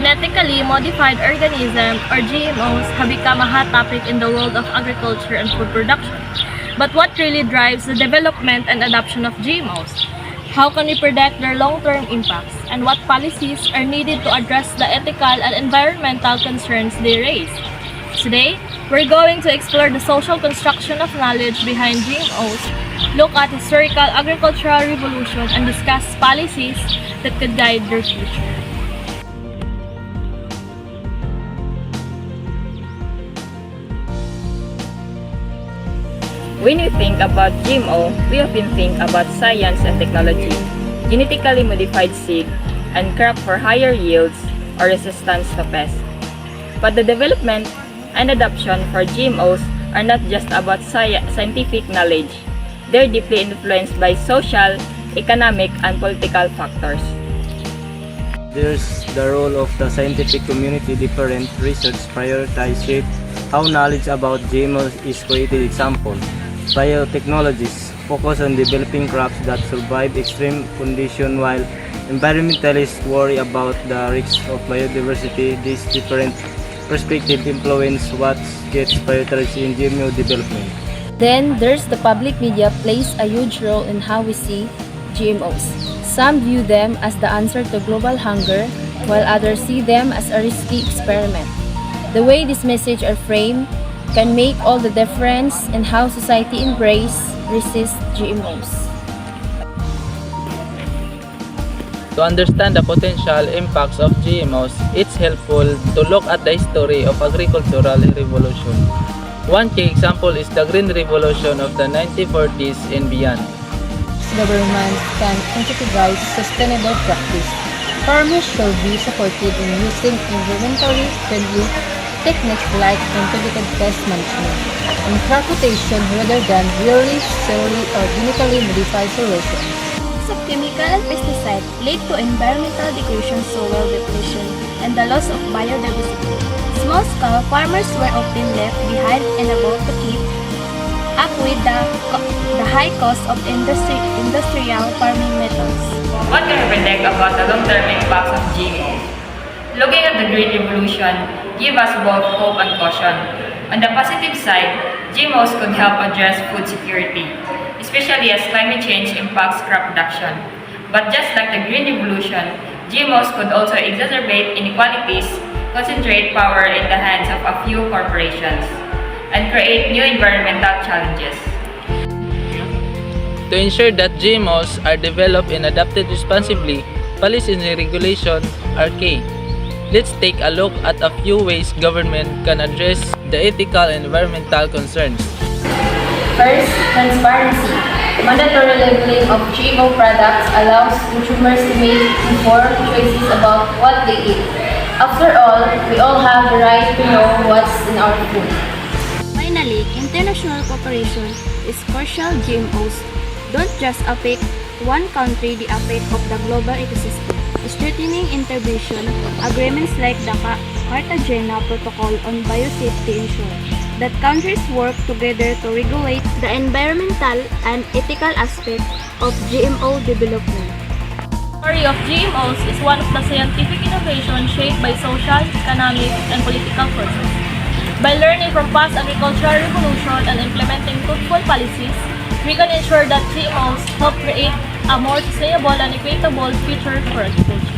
Genetically modified organisms, or GMOs, have become a hot topic in the world of agriculture and food production. But what really drives the development and adoption of GMOs? How can we predict their long-term impacts? And what policies are needed to address the ethical and environmental concerns they raise? Today, we're going to explore the social construction of knowledge behind GMOs, look at historical agricultural revolution, and discuss policies that could guide their future. When we think about GMO, we often think about science and technology, genetically modified seed, and crop for higher yields or resistance to pests. But the development and adoption for GMOs are not just about scientific knowledge. They're deeply influenced by social, economic, and political factors. There's the role of the scientific community. Different research prioritize shape how knowledge about GMOs is created. Example, biotechnologists focus on developing crops that survive extreme conditions, while environmentalists worry about the risks of biodiversity. These different perspectives influence what gets prioritized in GMO development. Then there's the public media plays a huge role in how we see GMOs. Some view them as the answer to global hunger, while others see them as a risky experiment. The way these messages are framed can make all the difference in how society resist GMOs. To understand the potential impacts of GMOs, it's helpful to look at the history of agricultural revolution. One key example is the Green Revolution of the 1940s and beyond. Government can incentivize sustainable practice. Farmers should be supported in using environmentally friendly techniques like integrated pest management and crop rotation rather than really solely or genetically modified solutions. Use of chemical and pesticide lead to environmental degradation, soil depletion, and the loss of biodiversity. Small-scale farmers were often left behind and able to keep up with the high cost of industrial farming methods. What can we predict about the long-term impacts of GMO? Looking at the Green Revolution gives us both hope and caution. On the positive side, GMOs could help address food security, especially as climate change impacts crop production. But just like the Green Revolution, GMOs could also exacerbate inequalities, concentrate power in the hands of a few corporations, and create new environmental challenges. To ensure that GMOs are developed and adopted responsibly, policies and regulation are key. Let's take a look at a few ways government can address the ethical and environmental concerns. First, transparency. Mandatory labeling of GMO products allows consumers to make informed choices about what they eat. After all, we all have the right to know what's in our food. Finally, international cooperation is crucial. GMOs don't just affect one country, they affect of the global ecosystem. Strengthening integration, agreements like the Cartagena Protocol on Biosafety ensure that countries work together to regulate the environmental and ethical aspects of GMO development. The story of GMOs is one of the scientific innovations shaped by social, economic, and political forces. By learning from past agricultural revolution and implementing thoughtful policies, we can ensure that GMOs help create a more sustainable and equitable future for agriculture.